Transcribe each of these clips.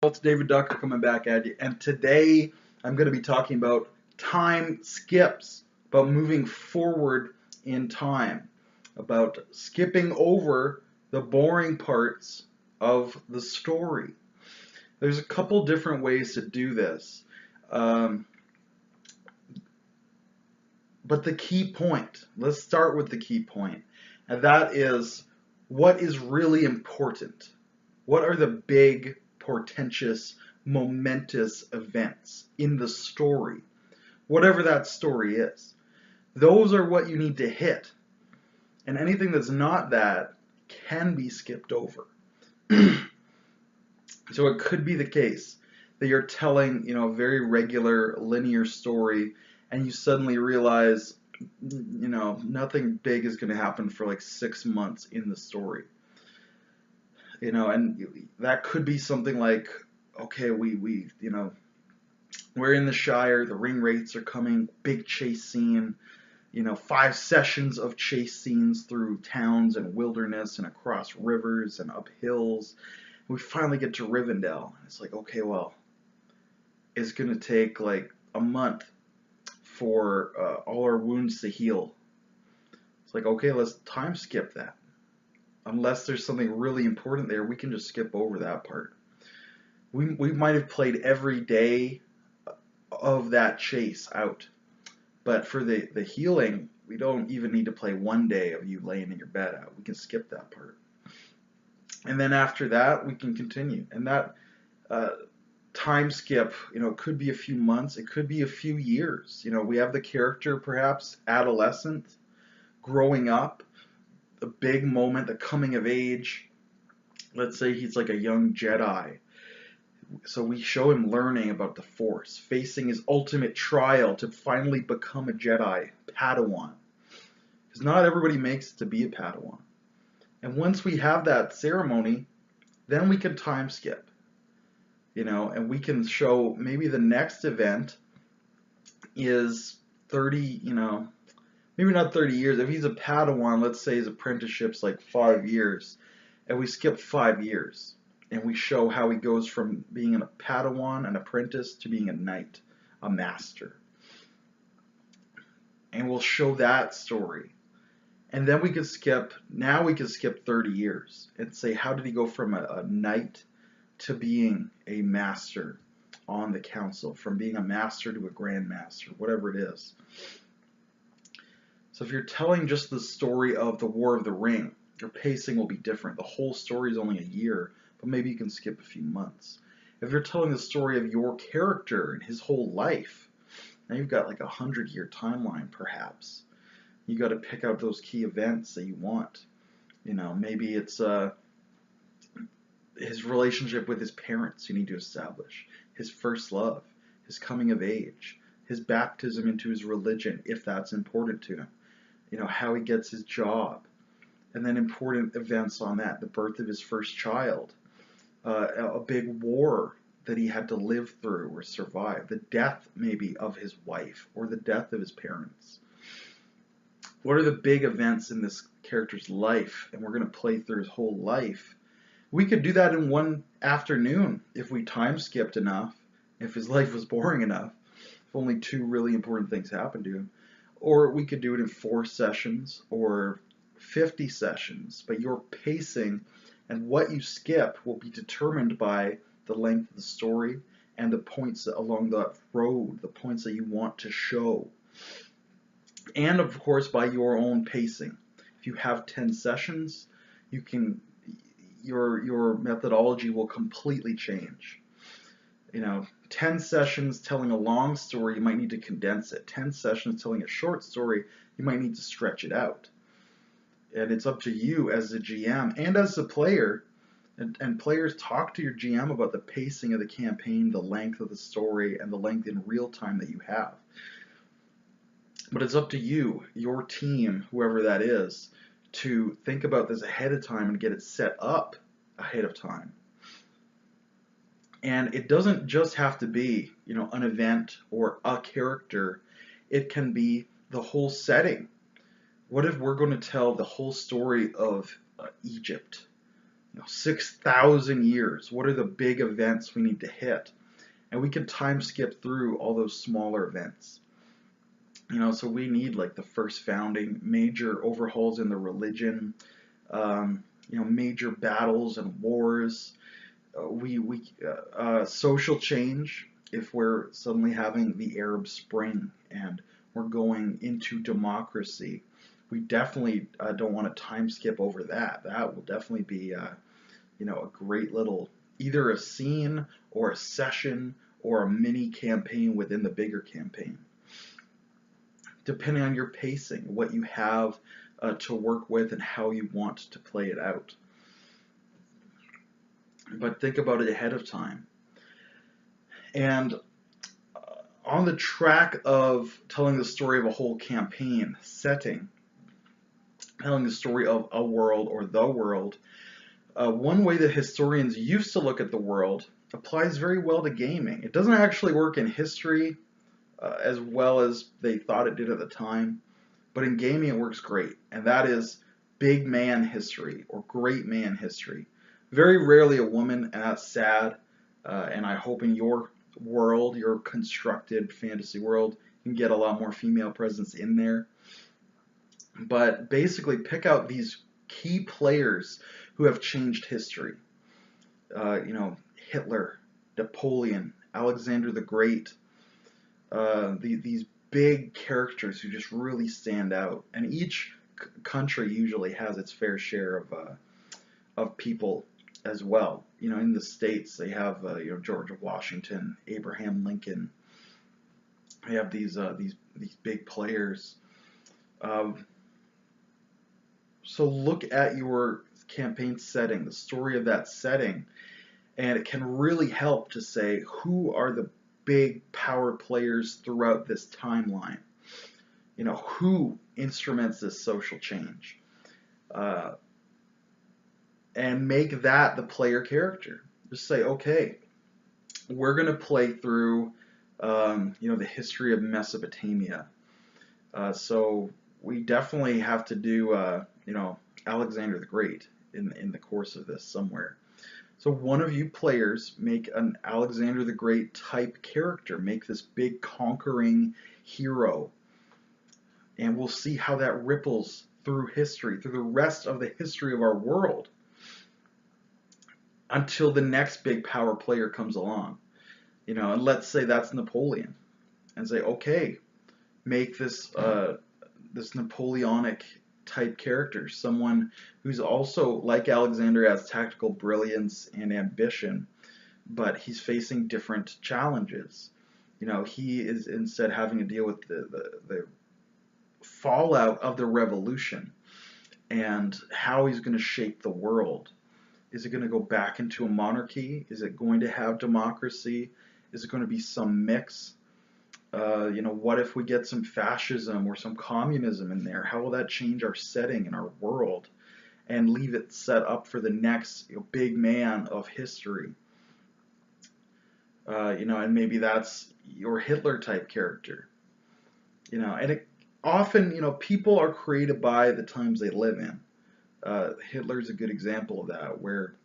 It's David Ducker coming back at you, and today I'm going to be talking about time skips, about moving forward in time, about skipping over the boring parts of the story. There's a couple different ways to do this, but the key point, let's start with the key point, and that is what is really important. What are the big, portentous, momentous events in the story? Whatever that story is. Those are what you need to hit. And anything that's not that can be skipped over. So it could be the case that you're telling, a very regular linear story and you suddenly realize, nothing big is going to happen for like 6 months in the story. And that could be something like, okay, we're in the Shire, the ring wraiths are coming, big chase scene, 5 sessions of chase scenes through towns and wilderness and across rivers and up hills. We finally get to Rivendell. It's like, okay, well, it's going to take like a month for all our wounds to heal. It's like, okay, let's time skip that. Unless there's something really important there, we can just skip over that part. We might have played every day of that chase out. But for the healing, we don't even need to play one day of you laying in your bed out. We can skip that part. And then after that, we can continue. And that time skip, it could be a few months. It could be a few years. We have the character perhaps adolescent, growing up, a big moment, the coming of age. Let's say he's like a young Jedi. So we show him learning about the Force, facing his ultimate trial to finally become a Jedi, Padawan. Because not everybody makes it to be a Padawan. And once we have that ceremony, then we can time skip. And we can show maybe the next event is 30, maybe not 30 years. If he's a Padawan, let's say his apprenticeship's like 5 years, and we skip 5 years, and we show how he goes from being a Padawan, an apprentice, to being a knight, a master. And we'll show that story. And then we could skip 30 years and say, how did he go from a knight to being a master on the council, from being a master to a grand master, whatever it is. So if you're telling just the story of the War of the Ring, your pacing will be different. The whole story is only a year, but maybe you can skip a few months. If you're telling the story of your character and his whole life, now you've got like a 100-year timeline perhaps. You got to pick out those key events that you want. Maybe it's his relationship with his parents you need to establish, his first love, his coming of age, his baptism into his religion, if that's important to him, how he gets his job, and then important events on that, the birth of his first child, a big war that he had to live through or survive, the death maybe of his wife, or the death of his parents. What are the big events in this character's life? And we're going to play through his whole life. We could do that in one afternoon if we time skipped enough, if his life was boring enough, if only 2 really important things happened to him. Or we could do it in 4 sessions or 50 sessions. But your pacing and what you skip will be determined by the length of the story and the points along the road, the points that you want to show. And of course by your own pacing. If you have 10 sessions, your methodology will completely change. 10 sessions telling a long story, you might need to condense it. 10 sessions telling a short story, you might need to stretch it out. And it's up to you as a GM and as a player, and players talk to your GM about the pacing of the campaign, the length of the story, and the length in real time that you have. But it's up to you, your team, whoever that is, to think about this ahead of time and get it set up ahead of time. And it doesn't just have to be, an event or a character. It can be the whole setting. What if we're going to tell the whole story of Egypt, 6,000 years. What are the big events we need to hit? And we can time skip through all those smaller events. So we need like the first founding, major overhauls in the religion, major battles and wars. Social change, if we're suddenly having the Arab Spring and we're going into democracy, we definitely don't want to time skip over that. That will definitely be a great little, either a scene or a session or a mini campaign within the bigger campaign, depending on your pacing, what you have to work with, and how you want to play it out. But think about it ahead of time. And on the track of telling the story of a whole campaign setting, telling the story of a world or the world, one way that historians used to look at the world applies very well to gaming. It doesn't actually work in history as well as they thought it did at the time, but in gaming it works great, and that is big man history or great man history. Very rarely a woman, and that's sad, and I hope in your world, your constructed fantasy world, you can get a lot more female presence in there. But basically pick out these key players who have changed history. Hitler, Napoleon, Alexander the Great, these big characters who just really stand out. And each country usually has its fair share of people as well. In the States they have George Washington, Abraham Lincoln. They have these big players. So look at your campaign setting, the story of that setting, and it can really help to say who are the big power players throughout this timeline. Who instruments this social change, and make that the player character. Just say, okay, we're going to play through, the history of Mesopotamia. So we definitely have to do, Alexander the Great in the course of this somewhere. So one of you players make an Alexander the Great type character. Make this big conquering hero. And we'll see how that ripples through history, through the rest of the history of our world, until the next big power player comes along. And let's say that's Napoleon. And say, okay, make this this Napoleonic type character, someone who's also, like Alexander, has tactical brilliance and ambition, but he's facing different challenges. He is instead having to deal with the fallout of the revolution and how he's going to shape the world. Is it going to go back into a monarchy? Is it going to have democracy? Is it going to be some mix? What if we get some fascism or some communism in there? How will that change our setting and our world and leave it set up for the next big man of history? And maybe that's your Hitler type character. And often, people are created by the times they live in. Hitler's a good example of that, where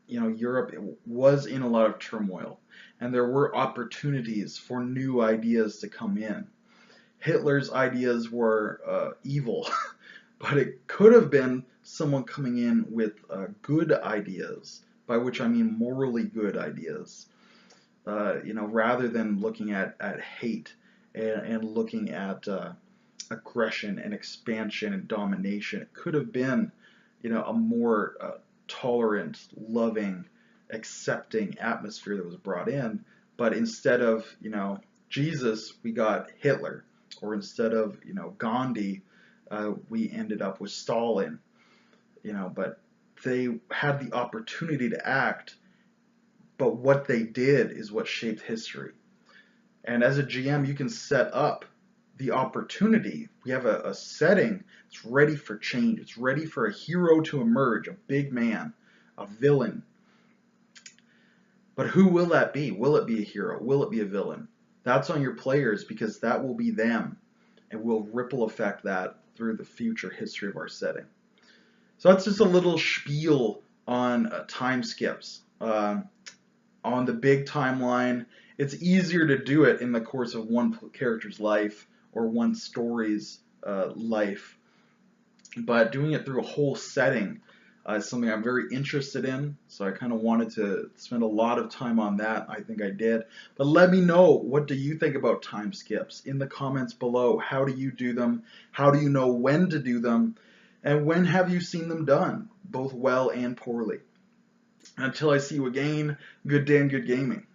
Europe was in a lot of turmoil, and there were opportunities for new ideas to come in. Hitler's ideas were evil, but it could have been someone coming in with good ideas, by which I mean morally good ideas, rather than looking at hate and looking at aggression and expansion and domination. It could have been, a more tolerant, loving, accepting atmosphere that was brought in. But instead of, Jesus, we got Hitler. Or instead of, Gandhi, we ended up with Stalin. But they had the opportunity to act, but what they did is what shaped history. And as a GM, you can set up the opportunity. We have a setting that's ready for change. It's ready for a hero to emerge, a big man, a villain. But who will that be? Will it be a hero? Will it be a villain? That's on your players, because that will be them, and we'll ripple effect that through the future history of our setting. So that's just a little spiel on time skips. On the big timeline, it's easier to do it in the course of one character's life or one story's life, but doing it through a whole setting is something I'm very interested in. So I kind of wanted to spend a lot of time on that. I think I did. But let me know, what do you think about time skips in the comments below? How do you do them? How do you know when to do them? And when have you seen them done, both well and poorly? Until I see you again, good day and good gaming.